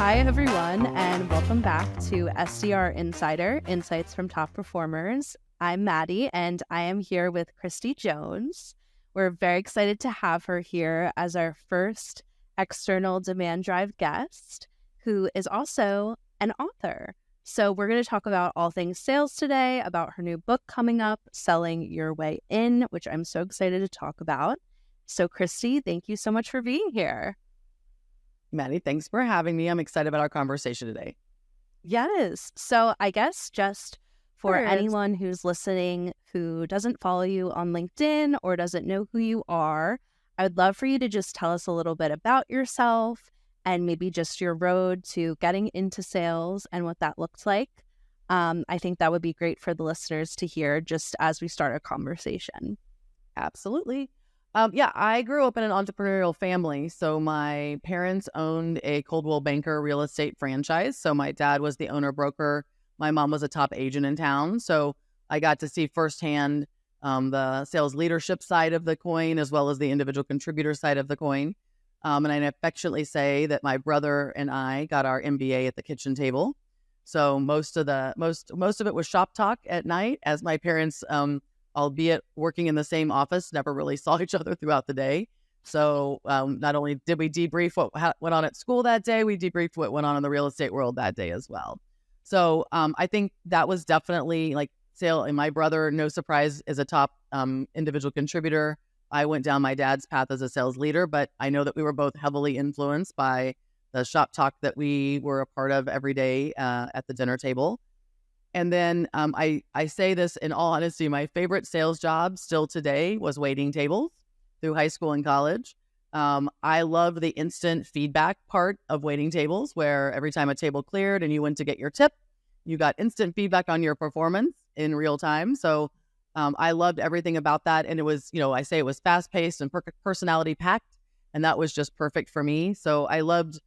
Hi, everyone, and welcome back to SDR Insider, Insights from Top Performers. I'm Maddie, and I am here with Kristie Jones. We're very excited to have her here as our first external Demand Drive guest, who is also an author. So we're going to talk about all things sales today, about her new book coming up, Selling Your Way In, which I'm so excited to talk about. So Kristie, thank you so much for being here. Maddie, thanks for having me. I'm excited about our conversation today. Yes. So I guess just for anyone who's listening who doesn't follow you on LinkedIn or doesn't know who you are, I would love for you to just tell us a little bit about yourself and maybe just your road to getting into sales and what that looked like. I think that would be great for the listeners to hear just as we start a conversation. Absolutely. I grew up in an entrepreneurial family. So my parents owned a Coldwell Banker real estate franchise. So my dad was the owner broker. My mom was a top agent in town. So I got to see firsthand the sales leadership side of the coin, as well as the individual contributor side of the coin. And I affectionately say that my brother and I got our MBA at the kitchen table. So most of it was shop talk at night, as my parents, albeit working in the same office, never really saw each other throughout the day. So not only did we debrief what went on at school that day, we debriefed what went on in the real estate world that day as well. So I think that was definitely like sale. And my brother, no surprise, is a top individual contributor. I went down my dad's path as a sales leader, but I know that we were both heavily influenced by the shop talk that we were a part of every day at the dinner table. And then I say this in all honesty, my favorite sales job still today was waiting tables through high school and college. I love the instant feedback part of waiting tables, where every time a table cleared and you went to get your tip, you got instant feedback on your performance in real time. So I loved everything about that. And it was, I say it was fast paced and personality packed. And that was just perfect for me. So I loved,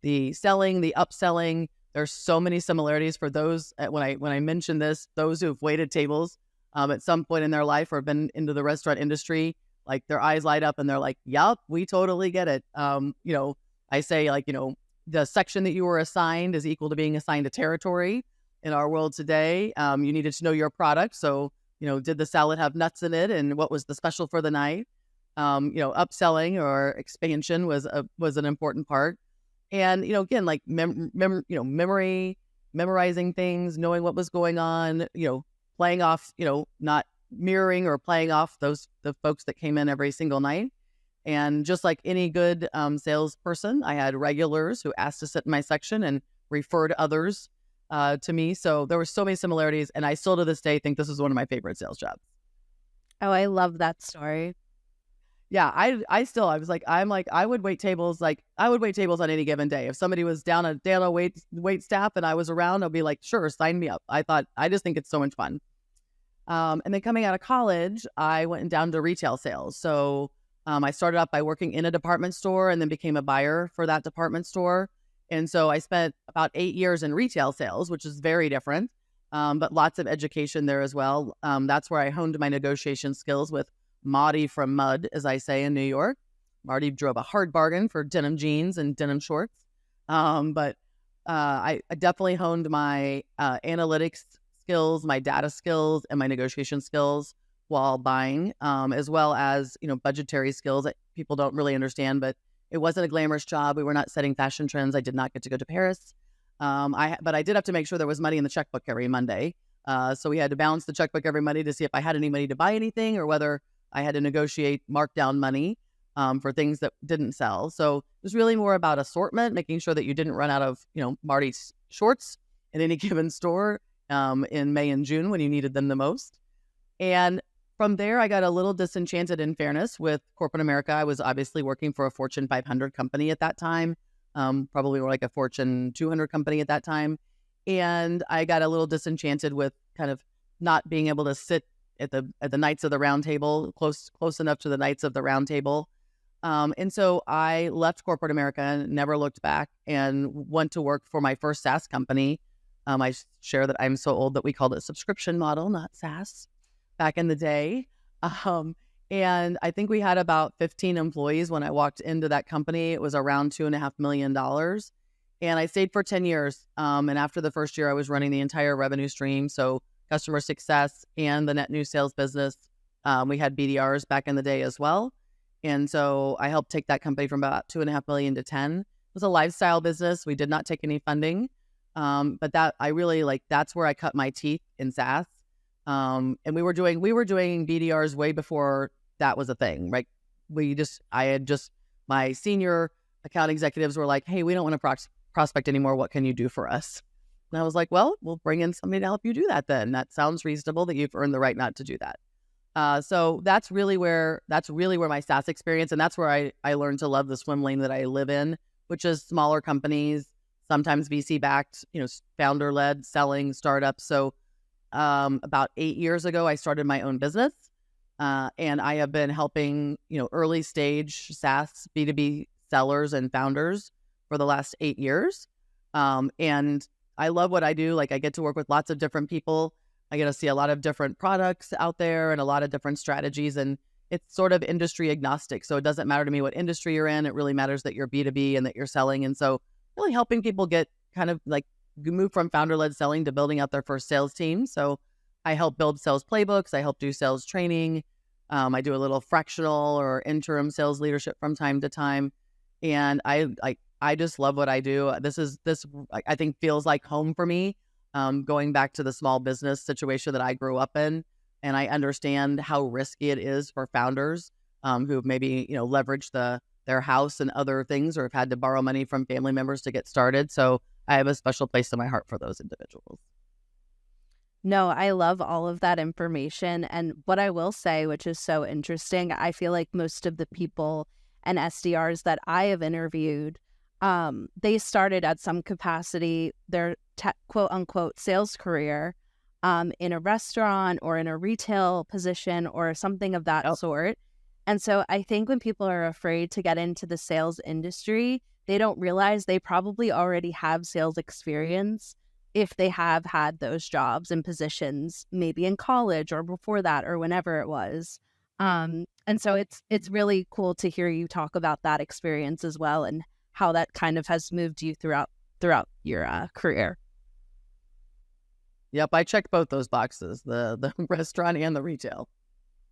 the selling, the upselling. There's so many similarities for those, when I mention this, those who've waited tables at some point in their life or been into the restaurant industry, like their eyes light up and they're like, yup, we totally get it. I say the section that you were assigned is equal to being assigned a territory in our world today. You needed to know your product. So, did the salad have nuts in it and what was the special for the night? Upselling or expansion was an important part. And, again, like memory, memorizing things, knowing what was going on, playing off, not mirroring or playing off the folks that came in every single night. And just like any good salesperson, I had regulars who asked to sit in my section and referred others to me. So there were so many similarities. And I still to this day think this is one of my favorite sales jobs. Oh, I love that story. Yeah, I would wait tables on any given day. If somebody was down a wait staff and I was around, I'd be like, sure, sign me up. I just think it's so much fun. And then coming out of college, I went down to retail sales. So I started out by working in a department store and then became a buyer for that department store. And so I spent about 8 years in retail sales, which is very different, but lots of education there as well. That's where I honed my negotiation skills with Marty from Mud, as I say in New York. Marty drove a hard bargain for denim jeans and denim shorts. But I definitely honed my analytics skills, my data skills, and my negotiation skills while buying, as well as, budgetary skills that people don't really understand. But it wasn't a glamorous job. We were not setting fashion trends. I did not get to go to Paris. But I did have to make sure there was money in the checkbook every Monday. So we had to balance the checkbook every Monday to see if I had any money to buy anything or whether I had to negotiate markdown money for things that didn't sell. So it was really more about assortment, making sure that you didn't run out of, Marty's shorts in any given store in May and June when you needed them the most. And from there, I got a little disenchanted, in fairness, with corporate America. I was obviously working for a Fortune 500 company at that time, probably more like a Fortune 200 company at that time. And I got a little disenchanted with kind of not being able to sit at the Knights of the Round Table, close enough to the Knights of the Round Table. And so I left corporate America and never looked back and went to work for my first SaaS company. I share that I'm so old that we called it subscription model, not SaaS, back in the day. And I think we had about 15 employees when I walked into that company. It was around $2.5 million. And I stayed for 10 years. And after the first year, I was running the entire revenue stream. So customer success and the net new sales business. We had BDRs back in the day as well. And so I helped take that company from about 2.5 million to 10. It was a lifestyle business. We did not take any funding. But that's where I cut my teeth in SaaS. And we were doing BDRs way before that was a thing, right? My senior account executives were like, hey, we don't want to prospect anymore. What can you do for us? And I was like, well, we'll bring in somebody to help you do that then. That sounds reasonable, that you've earned the right not to do that. So that's really where my SaaS experience, and that's where I learned to love the swim lane that I live in, which is smaller companies, sometimes VC backed, founder led, selling startups. So about 8 years ago, I started my own business, and I have been helping early stage SaaS B2B sellers and founders for the last 8 years. And I love what I do. Like, I get to work with lots of different people. I get to see a lot of different products out there and a lot of different strategies. And it's sort of industry agnostic. So it doesn't matter to me what industry you're in. It really matters that you're B2B and that you're selling. And so really helping people get kind of like move from founder-led selling to building out their first sales team. So I help build sales playbooks. I help do sales training. I do a little fractional or interim sales leadership from time to time. And I just love what I do. This I think feels like home for me. Going back to the small business situation that I grew up in, and I understand how risky it is for founders who maybe leveraged their house and other things, or have had to borrow money from family members to get started. So I have a special place in my heart for those individuals. No, I love all of that information. And what I will say, which is so interesting, I feel like most of the people and SDRs that I have interviewed, they started at some capacity their quote unquote sales career in a restaurant or in a retail position or something of that sort. And so I think when people are afraid to get into the sales industry, they don't realize they probably already have sales experience if they have had those jobs and positions, maybe in college or before that or whenever it was. And so it's really cool to hear you talk about that experience as well, and how that kind of has moved you throughout your career. Yep, I check both those boxes, the restaurant and the retail.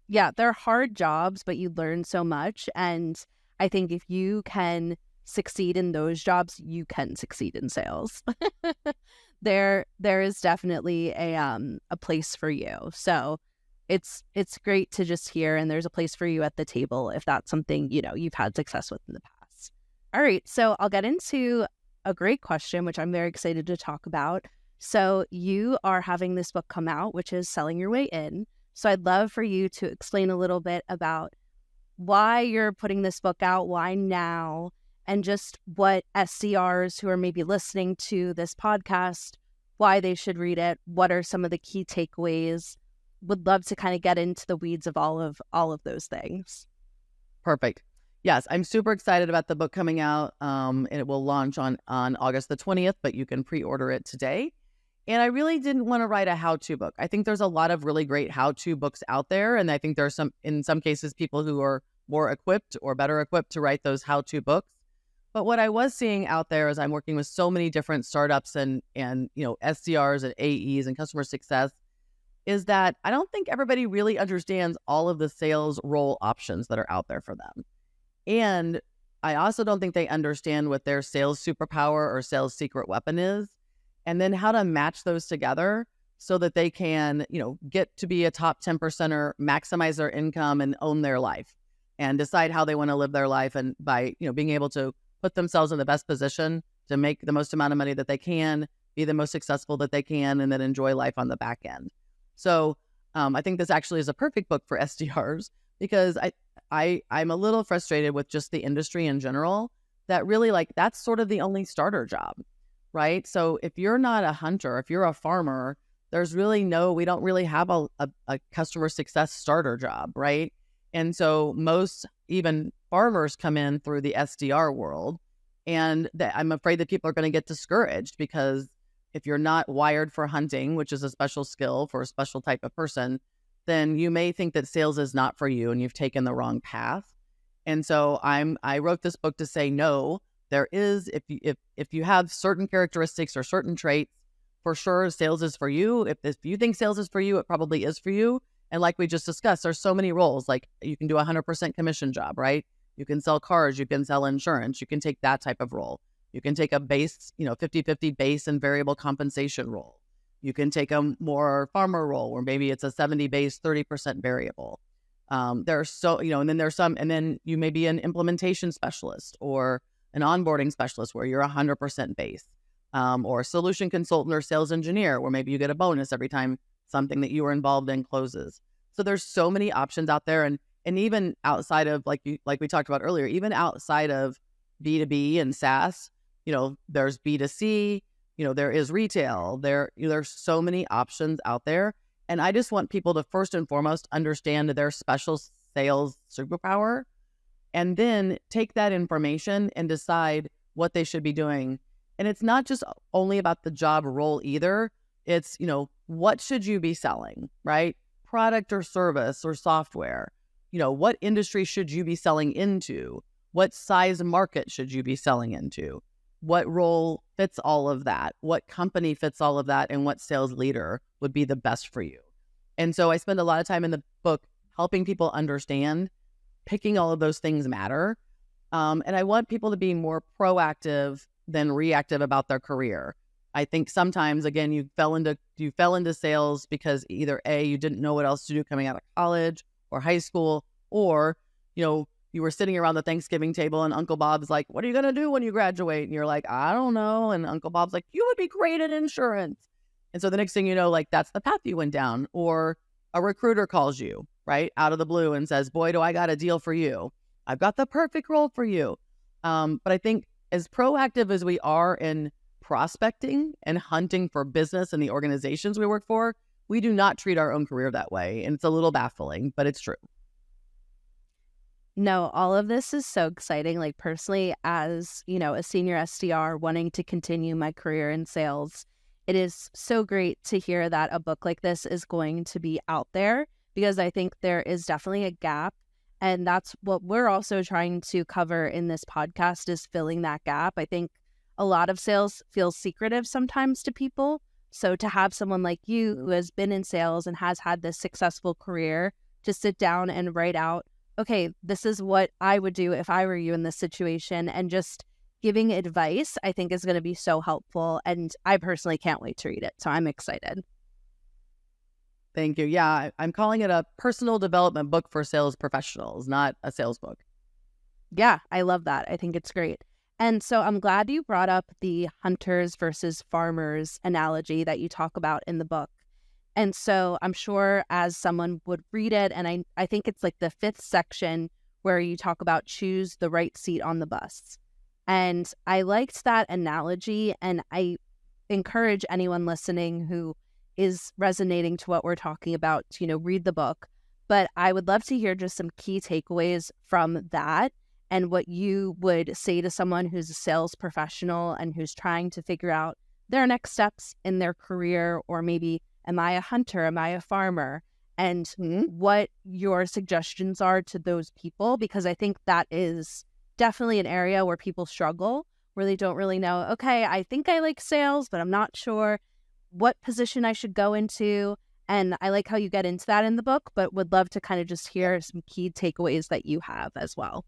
Yeah, they're hard jobs, but you learn so much. And I think if you can succeed in those jobs, you can succeed in sales. There is definitely a place for you. So it's great to just hear, and there's a place for you at the table if that's something you've had success with in the past. All right, so I'll get into a great question, which I'm very excited to talk about. So you are having this book come out, which is Selling Your Way In. So I'd love for you to explain a little bit about why you're putting this book out, why now, and just what SDRs who are maybe listening to this podcast, why they should read it. What are some of the key takeaways? Would love to kind of get into the weeds of all of those things. Perfect. Yes, I'm super excited about the book coming out, and it will launch on August the 20th, but you can pre-order it today. And I really didn't want to write a how-to book. I think there's a lot of really great how-to books out there, and I think there are in some cases, people who are more equipped or better equipped to write those how-to books. But what I was seeing out there, as I'm working with so many different startups and SDRs and AEs and customer success, is that I don't think everybody really understands all of the sales role options that are out there for them. And I also don't think they understand what their sales superpower or sales secret weapon is, and then how to match those together so that they can, get to be a top 10%er, maximize their income and own their life and decide how they want to live their life. And by, being able to put themselves in the best position to make the most amount of money that they can, be the most successful that they can, and then enjoy life on the back end. So I think this actually is a perfect book for SDRs, because I'm a little frustrated with just the industry in general, that really that's sort of the only starter job, right? So if you're not a hunter, if you're a farmer, there's really we don't really have a customer success starter job, right? And so most even farmers come in through the SDR world, and I'm afraid that people are going to get discouraged, because if you're not wired for hunting, which is a special skill for a special type of person, then you may think that sales is not for you and you've taken the wrong path. And so I wrote this book to say, no, There is, if you have certain characteristics or certain traits, for sure sales is for you. If you think sales is for you, it probably is for you. And like we just discussed, there's so many roles. Like you can do a 100% commission job, right? You can sell cars, you can sell insurance, you can take that type of role. You can take a base, 50-50 base and variable compensation role. You can take a more farmer role where maybe it's a 70 base, 30% variable. There's so, and then there's some, and then you may be an implementation specialist or an onboarding specialist where you're 100% base, or a solution consultant or sales engineer where maybe you get a bonus every time something that you were involved in closes. So there's so many options out there. And even outside of, like we talked about earlier, even outside of B2B and SaaS, there's B2C, there is retail, there's so many options out there. And I just want people to first and foremost understand their special sales superpower, and then take that information and decide what they should be doing. And it's not just only about the job role either. It's, what should you be selling, right? Product or service or software. What industry should you be selling into? What size market should you be selling into? What role fits all of that? What company fits all of that? And what sales leader would be the best for you? And so I spend a lot of time in the book helping people understand picking all of those things matter. And I want people to be more proactive than reactive about their career. I think sometimes, again, you fell into sales because either A, you didn't know what else to do coming out of college or high school, or, you were sitting around the Thanksgiving table and Uncle Bob's like, what are you going to do when you graduate? And you're like, I don't know. And Uncle Bob's like, you would be great at insurance. And so the next thing you know, like that's the path you went down. Or a recruiter calls you, right, out of the blue and says, boy, do I got a deal for you. I've got the perfect role for you. But I think as proactive as we are in prospecting and hunting for business in the organizations we work for, we do not treat our own career that way. And it's a little baffling, but it's true. No, all of this is so exciting. Like personally, as, a senior SDR wanting to continue my career in sales, it is so great to hear that a book like this is going to be out there, because I think there is definitely a gap. And that's what we're also trying to cover in this podcast, is filling that gap. I think a lot of sales feels secretive sometimes to people. So to have someone like you who has been in sales and has had this successful career to sit down and write out, okay, this is what I would do if I were you in this situation, and just giving advice, I think is going to be so helpful. And I personally can't wait to read it. So I'm excited. Thank you. Yeah, I'm calling it a personal development book for sales professionals, not a sales book. Yeah, I love that. I think it's great. And so I'm glad you brought up the hunters versus farmers analogy that you talk about in the book. And so I'm sure as someone would read it, and I think it's like the 5th section where you talk about choose the right seat on the bus. And I liked that analogy, and I encourage anyone listening who is resonating to what we're talking about to, read the book. But I would love to hear just some key takeaways from that, and what you would say to someone who's a sales professional and who's trying to figure out their next steps in their career, or maybe, am I a hunter? Am I a farmer? And what your suggestions are to those people, because I think that is definitely an area where people struggle, where they don't really know, okay, I think I like sales, but I'm not sure what position I should go into. And I like how you get into that in the book, but would love to kind of just hear some key takeaways that you have as well.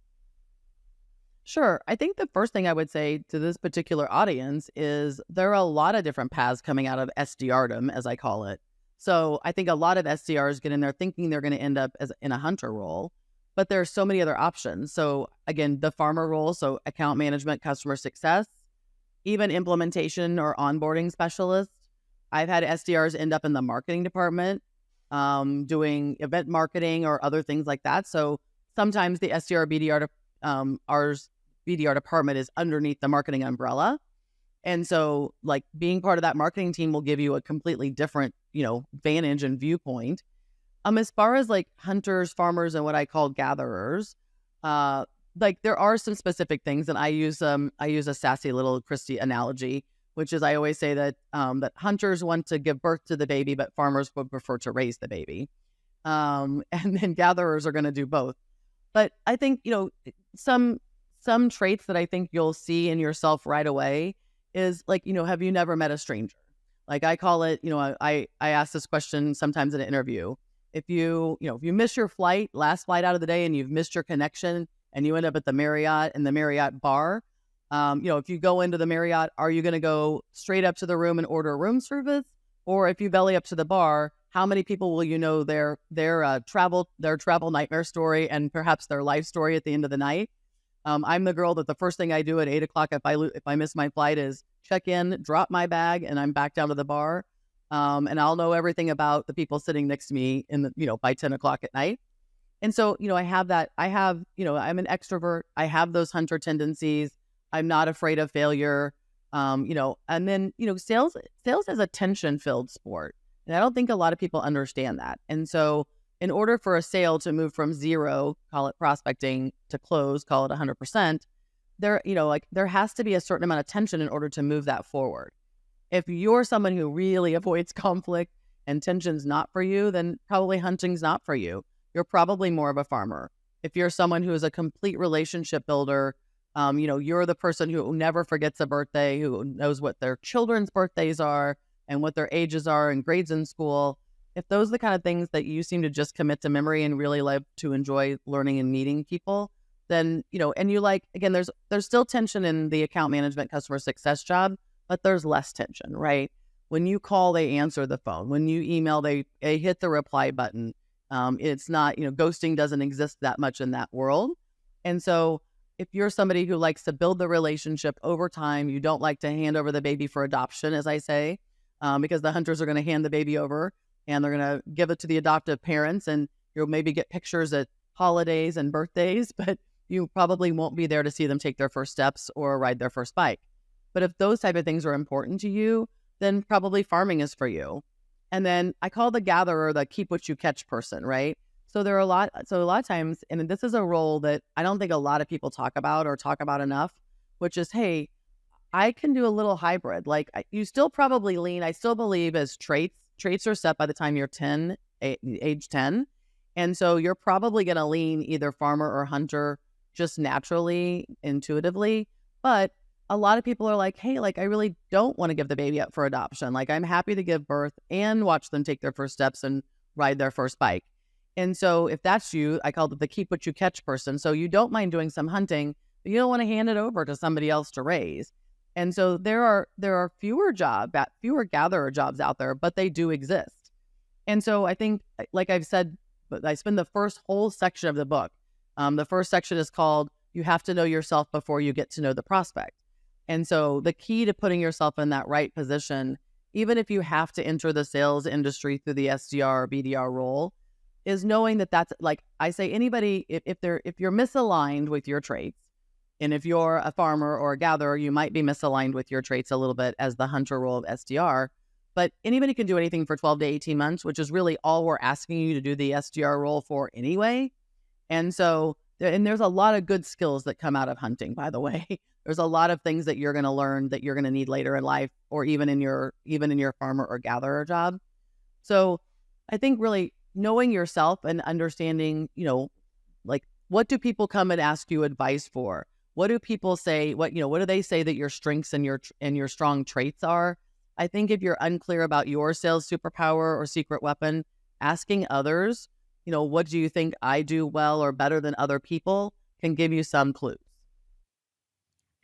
Sure. I think the first thing I would say to this particular audience is there are a lot of different paths coming out of SDRdom, as I call it. So I think a lot of SDRs get in there thinking they're going to end up in a hunter role, but there are so many other options. So again, the farmer role, so account management, customer success, even implementation or onboarding specialist. I've had SDRs end up in the marketing department, doing event marketing or other things like that. So sometimes the SDR BDR department is underneath the marketing umbrella. And so like being part of that marketing team will give you a completely different, vantage and viewpoint. As far as like hunters, farmers, and what I call gatherers, like there are some specific things, and I use a sassy little Kristie analogy, which is I always say that that hunters want to give birth to the baby, but farmers would prefer to raise the baby. And then gatherers are going to do both. But I think, some some traits that I think you'll see in yourself right away is like, have you never met a stranger? Like I call it, I ask this question sometimes in an interview. If if you miss your last flight out of the day, and you've missed your connection and you end up at the Marriott in the Marriott bar, if you go into the Marriott, are you going to go straight up to the room and order room service? Or if you belly up to the bar, how many people will you know their travel nightmare story and perhaps their life story at the end of the night? I'm the girl that the first thing I do at 8:00 if I miss my flight is check in, drop my bag, and I'm back down to the bar. And I'll know everything about the people sitting next to me by 10:00 at night. And so, I have that. I'm an extrovert. I have those hunter tendencies. I'm not afraid of failure. And then, sales is a tension-filled sport. And I don't think a lot of people understand that. And so in order for a sale to move from zero, call it prospecting, to close, call it 100%, there has to be a certain amount of tension in order to move that forward. If you're someone who really avoids conflict and tension's not for you, then probably hunting's not for you. You're probably more of a farmer. If you're someone who is a complete relationship builder, you're the person who never forgets a birthday, who knows what their children's birthdays are and what their ages are and grades in school. If those are the kind of things that you seem to just commit to memory and really love to enjoy learning and meeting people, then, and you again, there's still tension in the account management, customer success job, but there's less tension, right? When you call, they answer the phone. When you email, they hit the reply button. It's not, ghosting doesn't exist that much in that world. And so if you're somebody who likes to build the relationship over time, you don't like to hand over the baby for adoption, as I say, because the hunters are going to hand the baby over and they're going to give it to the adoptive parents, and you'll maybe get pictures at holidays and birthdays, but you probably won't be there to see them take their first steps or ride their first bike. But if those type of things are important to you, then probably farming is for you. And then I call the gatherer the keep what you catch person, right? So a lot of times, and this is a role that I don't think a lot of people talk about enough, which is, hey, I can do a little hybrid. Like you still probably lean, I still believe as traits are set by the time you're age 10. And so you're probably going to lean either farmer or hunter just naturally, intuitively. But a lot of people are like, hey, I really don't want to give the baby up for adoption. Like I'm happy to give birth and watch them take their first steps and ride their first bike. And so if that's you, I call it the keep what you catch person. So you don't mind doing some hunting, but you don't want to hand it over to somebody else to raise. And so there are fewer gatherer jobs out there, but they do exist. And so I think, like I've said, I spend the first whole section of the book. The first section is called "You Have to Know Yourself Before You Get to Know the Prospect." And so the key to putting yourself in that right position, even if you have to enter the sales industry through the SDR or BDR role, is knowing that that's, like I say, anybody, if you're misaligned with your traits, and if you're a farmer or a gatherer, you might be misaligned with your traits a little bit as the hunter role of SDR. But anybody can do anything for 12 to 18 months, which is really all we're asking you to do the SDR role for anyway. And so, there's a lot of good skills that come out of hunting, by the way. There's a lot of things that you're going to learn that you're going to need later in life, or even in your farmer or gatherer job. So I think really knowing yourself and understanding, what do people come and ask you advice for? What do people say? What do they say that your strengths and your strong traits are? I think if you're unclear about your sales superpower or secret weapon, asking others, what do you think I do well or better than other people, can give you some clues.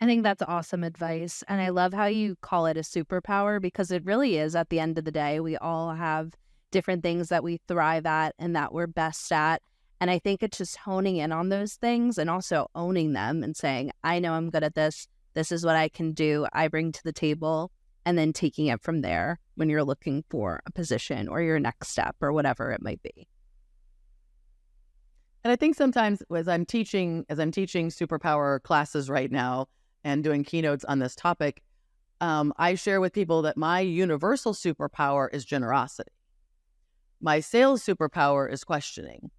I think that's awesome advice. And I love how you call it a superpower, because it really is. At the end of the day, we all have different things that we thrive at and that we're best at. And I think it's just honing in on those things and also owning them and saying, I know I'm good at this. This is what I can do. I bring to the table, and then taking it from there when you're looking for a position or your next step or whatever it might be. And I think sometimes as I'm teaching superpower classes right now and doing keynotes on this topic, I share with people that my universal superpower is generosity. My sales superpower is questioning.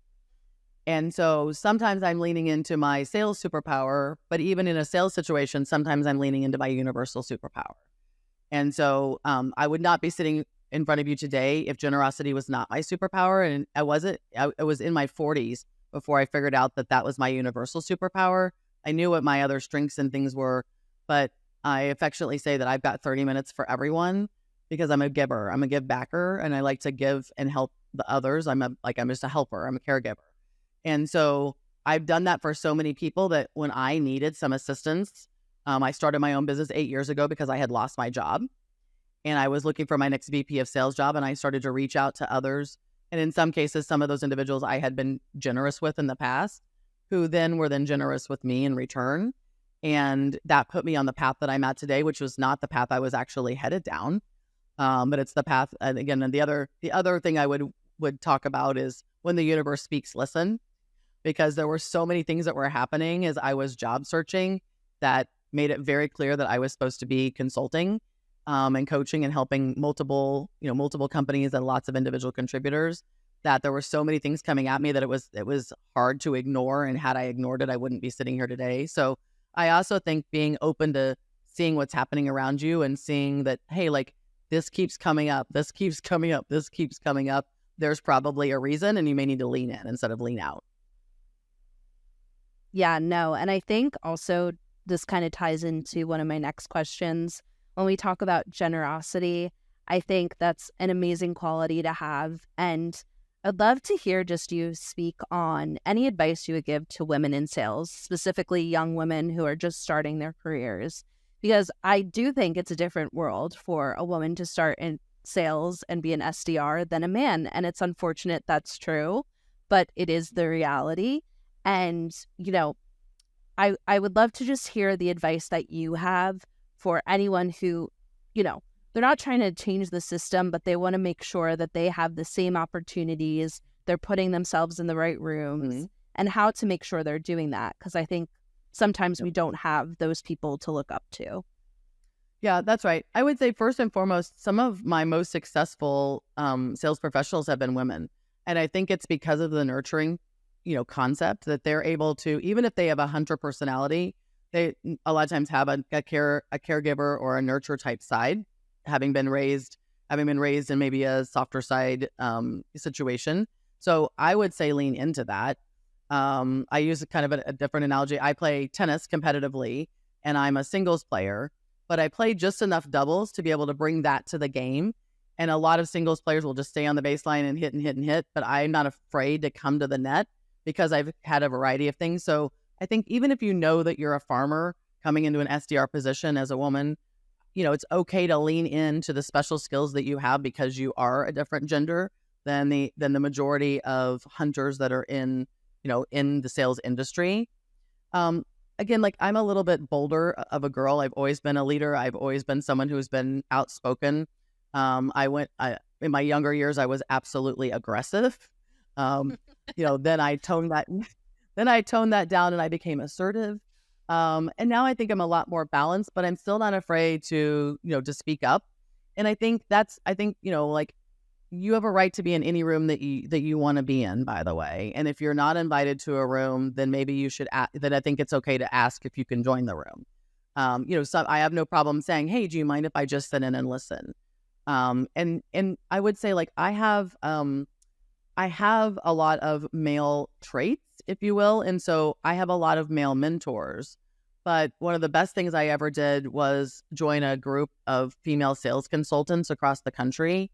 And so sometimes I'm leaning into my sales superpower, but even in a sales situation, sometimes I'm leaning into my universal superpower. And so I would not be sitting in front of you today if generosity was not my superpower. And I was in my 40s before I figured out that was my universal superpower. I knew what my other strengths and things were, but I affectionately say that I've got 30 minutes for everyone because I'm a giver. I'm a give backer, and I like to give and help the others. I'm just a helper. I'm a caregiver. And so I've done that for so many people that when I needed some assistance, I started my own business 8 years ago because I had lost my job and I was looking for my next VP of sales job. And I started to reach out to others. And in some cases, some of those individuals I had been generous with in the past, who then were generous with me in return. And that put me on the path that I'm at today, which was not the path I was actually headed down. But it's the path. And again, and the other thing I would talk about is when the universe speaks, listen, because there were so many things that were happening as I was job searching that made it very clear that I was supposed to be consulting and coaching and helping multiple companies and lots of individual contributors, that there were so many things coming at me that it was hard to ignore. And had I ignored it, I wouldn't be sitting here today. So I also think being open to seeing what's happening around you and seeing that, hey, like this keeps coming up, this keeps coming up, this keeps coming up. There's probably a reason, and you may need to lean in instead of lean out. Yeah, no. And I think also this kind of ties into one of my next questions. When we talk about generosity, I think that's an amazing quality to have. And I'd love to hear just you speak on any advice you would give to women in sales, specifically young women who are just starting their careers. Because I do think it's a different world for a woman to start in sales and be an SDR than a man. And it's unfortunate that's true, but it is the reality. And, I would love to just hear the advice that you have for anyone who, they're not trying to change the system, but they want to make sure that they have the same opportunities, they're putting themselves in the right rooms, and how to make sure they're doing that. Because I think sometimes we don't have those people to look up to. Yeah, that's right. I would say first and foremost, some of my most successful sales professionals have been women. And I think it's because of the nurturing, concept that they're able to, even if they have a hunter personality, they a lot of times have a caregiver or a nurture type side, having been raised in maybe a softer side situation. So I would say lean into that. I use kind of a different analogy. I play tennis competitively, and I'm a singles player, but I play just enough doubles to be able to bring that to the game. And a lot of singles players will just stay on the baseline and hit and hit and hit, but I'm not afraid to come to the net because I've had a variety of things. So I think even if you know that you're a farmer coming into an SDR position as a woman, it's okay to lean into the special skills that you have because you are a different gender than the majority of hunters that are in the sales industry. Again, like I'm a little bit bolder of a girl. I've always been a leader. I've always been someone who's been outspoken. In my younger years, I was absolutely aggressive. Then I toned that down and I became assertive. And now I think I'm a lot more balanced, but I'm still not afraid to speak up. And I think like you have a right to be in any room that you want to be in, by the way. And if you're not invited to a room, then maybe you should then I think it's okay to ask if you can join the room. So I have no problem saying, hey, do you mind if I just sit in and listen? And I would say like I have a lot of male traits, if you will. And so I have a lot of male mentors. But one of the best things I ever did was join a group of female sales consultants across the country.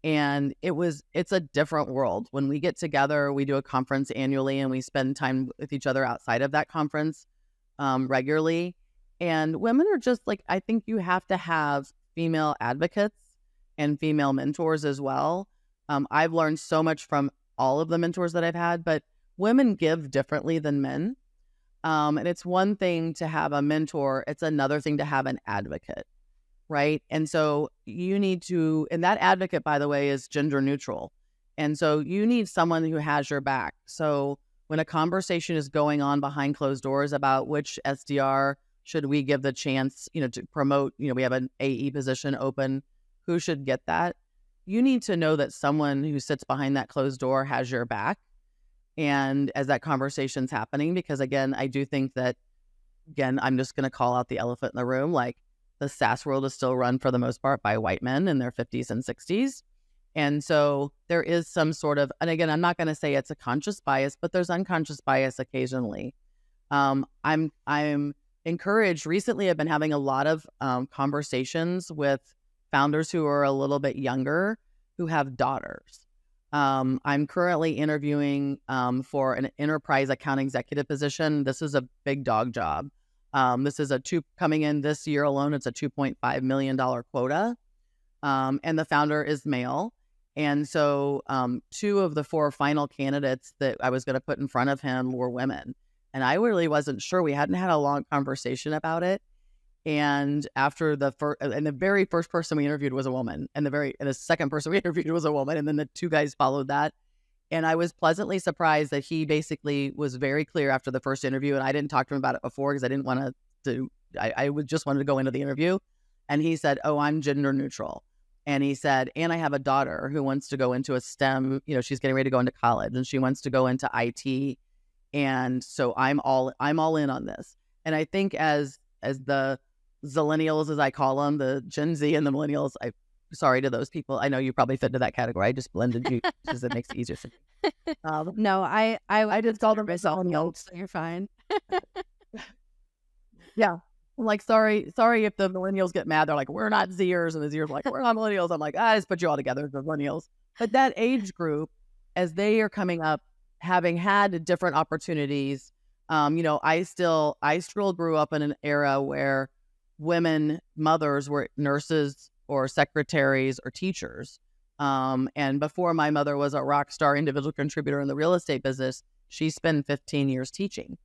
And it's a different world. When we get together, we do a conference annually and we spend time with each other outside of that conference regularly. And women are just like, I think you have to have female advocates and female mentors as well. I've learned so much from all of the mentors that I've had, but women give differently than men. And it's one thing to have a mentor. It's another thing to have an advocate, right? And so you need to, and that advocate, by the way, is gender neutral. And so you need someone who has your back. So when a conversation is going on behind closed doors about which SDR should we give the chance, to promote, we have an AE position open, who should get that? You need to know that someone who sits behind that closed door has your back. And as that conversation's happening, because again, I do think that, I'm just going to call out the elephant in the room. Like the SaaS world is still run for the most part by white men in their 50s and 60s. And so there is some sort of, and again, I'm not going to say it's a conscious bias, but there's unconscious bias occasionally. I'm encouraged. Recently, I've been having a lot of conversations with founders who are a little bit younger who have daughters. I'm currently interviewing for an enterprise account executive position. This is a big dog job. This is coming in this year alone. It's a $2.5 million quota. And the founder is male. And so 2 of the 4 final candidates that I was going to put in front of him were women. And I really wasn't sure. We hadn't had a long conversation about it. And after the very first person we interviewed was a woman, and the second person we interviewed was a woman, and then the 2 guys followed that. And I was pleasantly surprised that he basically was very clear after the first interview. And I didn't talk to him about it before because I didn't want I just wanted to go into the interview. And he said, "Oh, I'm gender neutral." And he said, "And I have a daughter who wants to go into a STEM, she's getting ready to go into college and she wants to go into IT. And so I'm all in on this." And I think as the Zillennials, as I call them, the Gen Z and the millennials, I'm sorry to those people. I know you probably fit into that category. I just blended you because it makes it easier for me. No, I just call them millennials, so you're fine. Yeah. I'm like, sorry if the millennials get mad. They're like, "We're not Zers," and the Zers are like, "We're not millennials." I'm like, I just put you all together as the millennials. But that age group, as they are coming up, having had different opportunities, I still grew up in an era where women mothers were nurses or secretaries or teachers. And before my mother was a rock star individual contributor in the real estate business, she spent 15 years teaching.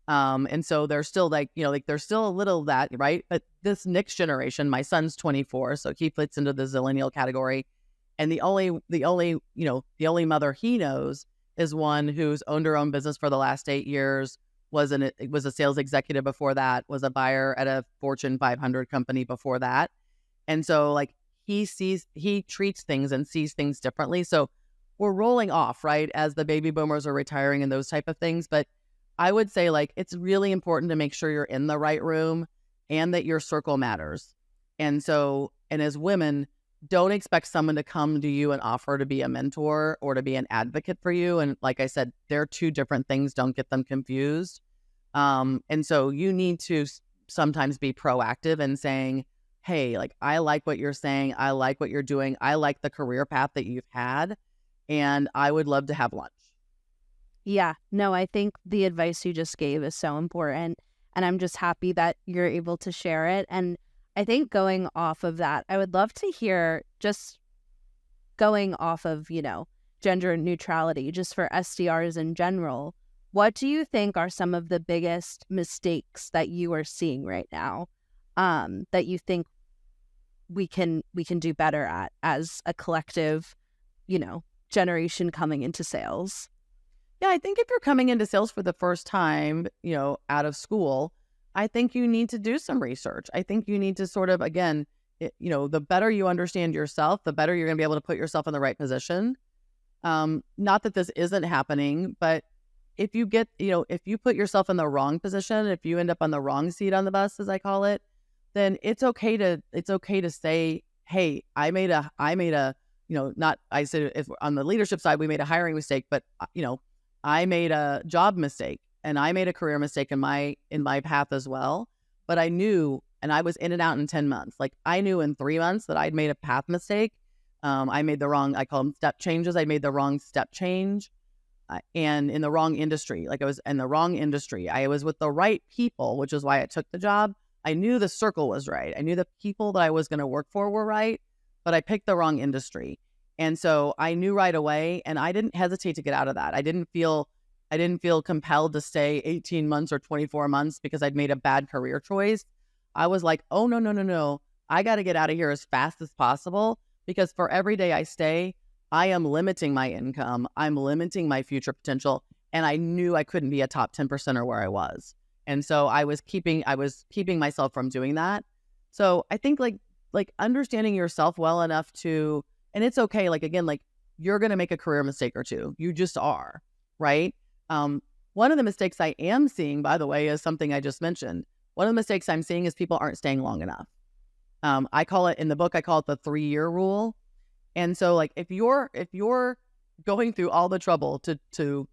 And so there's still there's still a little of that, right? But this next generation, my son's 24, so he fits into the Zillennial category. And the only mother he knows is one who's owned her own business for the last 8 years, was a sales executive before that, was a buyer at a Fortune 500 company before that. And so he treats things and sees things differently. So we're rolling off, right, as the baby boomers are retiring and those type of things. But I would say it's really important to make sure you're in the right room and that your circle matters. And as women, don't expect someone to come to you and offer to be a mentor or to be an advocate for you. And like I said, they're 2 different things. Don't get them confused. And so you need to sometimes be proactive in saying, "Hey, I like what you're saying. I like what you're doing. I like the career path that you've had, and I would love to have lunch." Yeah, no, I think the advice you just gave is so important, and I'm just happy that you're able to share it. And I think going off of that, I would love to hear, just going off of, gender neutrality, just for SDRs in general, what do you think are some of the biggest mistakes that you are seeing right now, that you think we can do better at as a collective, generation coming into sales? Yeah, I think if you're coming into sales for the first time, out of school, I think you need to do some research. I think you need to sort of, again, the better you understand yourself, the better you're going to be able to put yourself in the right position. Not that this isn't happening, but if you put yourself in the wrong position, if you end up on the wrong seat on the bus, as I call it, then it's okay to say, "Hey, I made a, I said, if on the leadership side, we made a hiring mistake, but I made a job mistake and I made a career mistake in my path as well. But I knew, and I was in and out in 10 months. I knew in 3 months that I'd made a path mistake. I made the wrong, I call them step changes. I made the wrong step change and in the wrong industry. I was in the wrong industry. I was with the right people, which is why I took the job. I knew the circle was right. I knew the people that I was going to work for were right, but I picked the wrong industry. And so I knew right away, and I didn't hesitate to get out of that. I didn't feel compelled to stay 18 months or 24 months because I'd made a bad career choice. I was like, "Oh, no. I got to get out of here as fast as possible, because for every day I stay, I am limiting my income. I'm limiting my future potential." And I knew I couldn't be a top 10%er where I was. And so I was keeping myself from doing that. So I think understanding yourself well enough to, and it's okay. Again, you're going to make a career mistake or 2. You just are, right? One of the mistakes I am seeing, by the way, is something I just mentioned. One of the mistakes I'm seeing is people aren't staying long enough. I call it, in the book, I call it the 3-year rule. And so if you're going through all the trouble to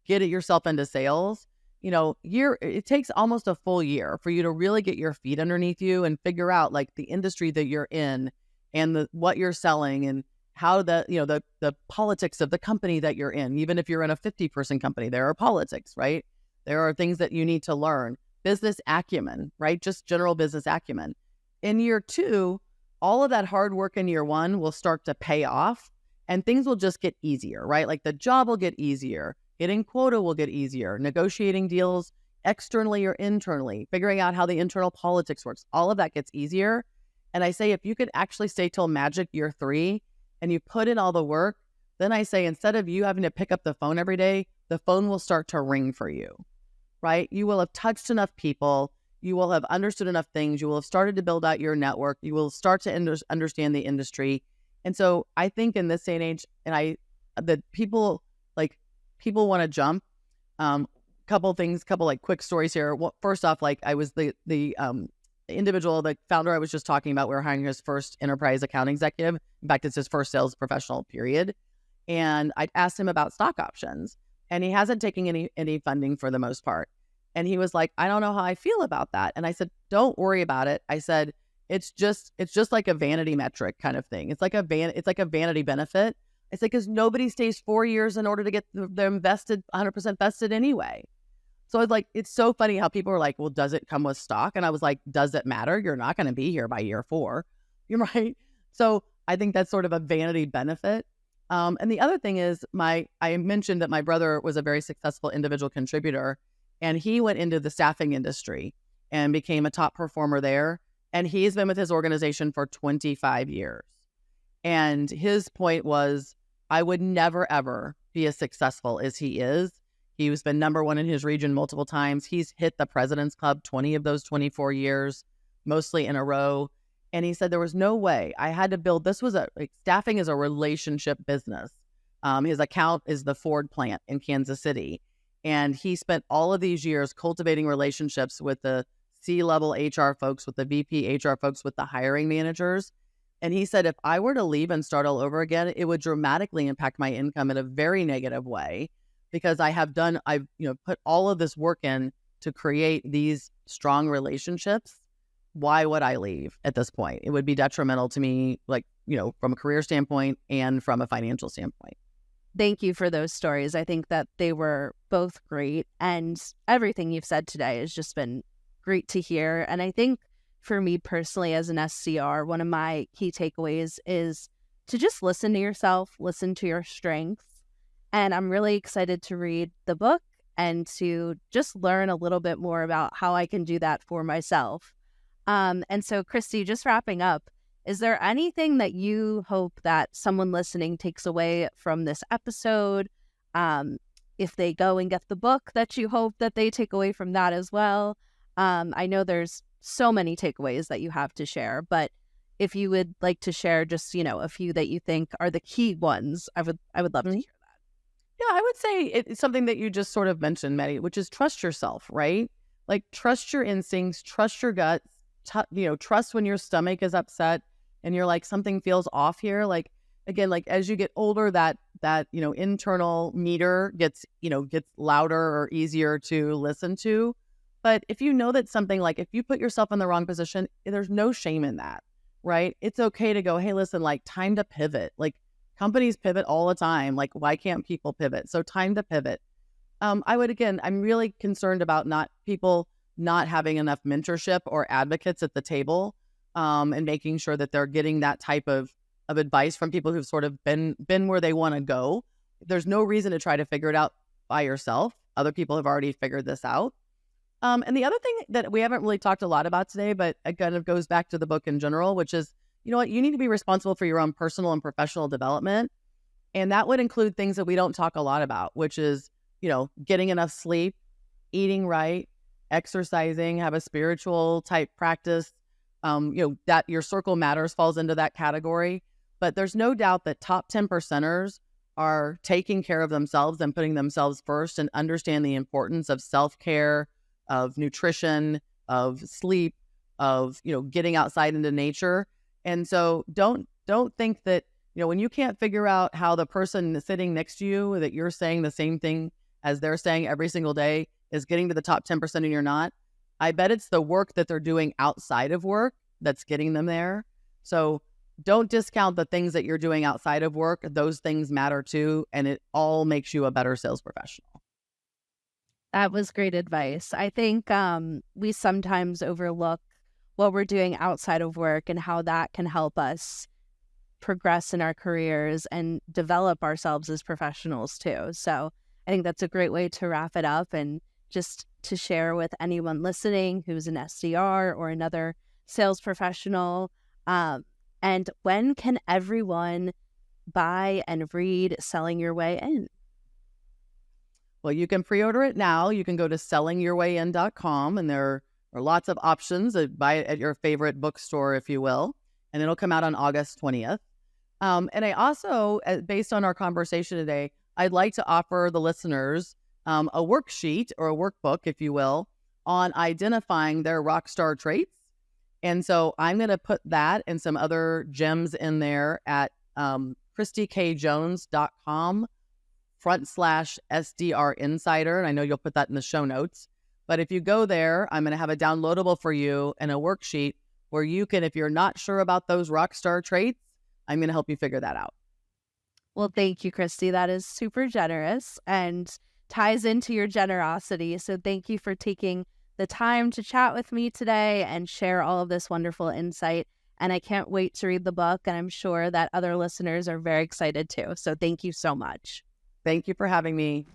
get yourself into sales, it takes almost a full year for you to really get your feet underneath you and figure out like the industry that you're in and what you're selling and how the politics of the company that you're in. Even if you're in a 50-person company, there are politics, right? There are things that you need to learn. Business acumen, right? Just general business acumen. In year 2, all of that hard work in year 1 will start to pay off and things will just get easier, right? Like the job will get easier. Getting quota will get easier. Negotiating deals externally or internally, figuring out how the internal politics works, all of that gets easier. And I say, if you could actually stay till magic year 3 and you put in all the work, then I say, instead of you having to pick up the phone every day, the phone will start to ring for you, right? You will have touched enough people. You will have understood enough things. You will have started to build out your network. You will start to understand the industry. And so I think in this day and age, that people want to jump. Couple like quick stories here. Well, first off, like I was the individual, the founder I was just talking about. We were hiring his first enterprise account executive. In fact, it's his first sales professional, period. And I asked him about stock options, and he hasn't taken any funding for the most part. And he was like, I don't know how I feel about that. And I said, don't worry about it. I said, it's just like a vanity metric kind of thing. It's like a vanity benefit. I said, because nobody stays 4 years in order to get them vested, 100% vested anyway. So it's like, it's so funny how people are like, well, does it come with stock? And I was like, does it matter? You're not going to be here by year 4. You're right. So I think that's sort of a vanity benefit. And the other thing is I mentioned that my brother was a very successful individual contributor, and he went into the staffing industry and became a top performer there. And he's been with his organization for 25 years. And his point was, I would never, ever be as successful as he is. He's been number 1 in his region multiple times. He's hit the President's Club 20 of those 24 years, mostly in a row. And he said there was no way. I had to build, staffing is a relationship business. His account is the Ford plant in Kansas City. And he spent all of these years cultivating relationships with the C-level HR folks, with the VP HR folks, with the hiring managers. And he said, if I were to leave and start all over again, it would dramatically impact my income in a very negative way, because I've put all of this work in to create these strong relationships. Why would I leave at this point? It would be detrimental to me, from a career standpoint and from a financial standpoint. Thank you for those stories. I think that they were both great, and everything you've said today has just been great to hear. And I think for me personally as an SDR, one of my key takeaways is to just listen to yourself, listen to your strengths. And I'm really excited to read the book and to just learn a little bit more about how I can do that for myself. And so, Kristie, just wrapping up, is there anything that you hope that someone listening takes away from this episode? If they go and get the book, that you hope that they take away from that as well? I know there's so many takeaways that you have to share, but if you would like to share just, a few that you think are the key ones, I would love to hear that. Yeah, I would say it's something that you just sort of mentioned, Maddie, which is trust yourself, right? Like, trust your instincts, trust your gut, trust when your stomach is upset and you're like, something feels off here. Like, again, like as you get older, that internal meter gets louder or easier to listen to. But if you know that something, like if you put yourself in the wrong position, there's no shame in that, right? It's okay to go, hey, listen, like, time to pivot. Like, companies pivot all the time. Like, why can't people pivot? So time to pivot. I'm really concerned about people not having enough mentorship or advocates at the table, and making sure that they're getting that type of advice from people who've sort of been where they want to go. There's no reason to try to figure it out by yourself. Other people have already figured this out. And the other thing that we haven't really talked a lot about today, but it kind of goes back to the book in general, which is, you know what, you need to be responsible for your own personal and professional development. And that would include things that we don't talk a lot about, which is, getting enough sleep, eating right, exercising, have a spiritual type practice. That your circle matters falls into that category. But there's no doubt that top 10%ers are taking care of themselves and putting themselves first and understand the importance of self-care, of nutrition, of sleep, of, getting outside into nature. And so don't think that, when you can't figure out how the person sitting next to you, that you're saying the same thing as they're saying every single day, is getting to the top 10% and you're not, I bet it's the work that they're doing outside of work that's getting them there. So don't discount the things that you're doing outside of work. Those things matter too, and it all makes you a better sales professional. That was great advice. I think we sometimes overlook what we're doing outside of work and how that can help us progress in our careers and develop ourselves as professionals too. So I think that's a great way to wrap it up, and just to share with anyone listening who's an SDR or another sales professional. And when can everyone buy and read Selling Your Way In? Well, you can pre-order it now. You can go to sellingyourwayin.com, and there are lots of options. Buy it at your favorite bookstore, if you will, and it'll come out on August 20th. And I also, based on our conversation today, I'd like to offer the listeners a worksheet or a workbook, if you will, on identifying their rock star traits. And so I'm going to put that and some other gems in there at KristieKJones.com/SDR Insider. And I know you'll put that in the show notes. But if you go there, I'm going to have a downloadable for you and a worksheet where you can, if you're not sure about those rock star traits, I'm going to help you figure that out. Well, thank you, Kristie. That is super generous and ties into your generosity. So thank you for taking the time to chat with me today and share all of this wonderful insight. And I can't wait to read the book, and I'm sure that other listeners are very excited too. So thank you so much. Thank you for having me.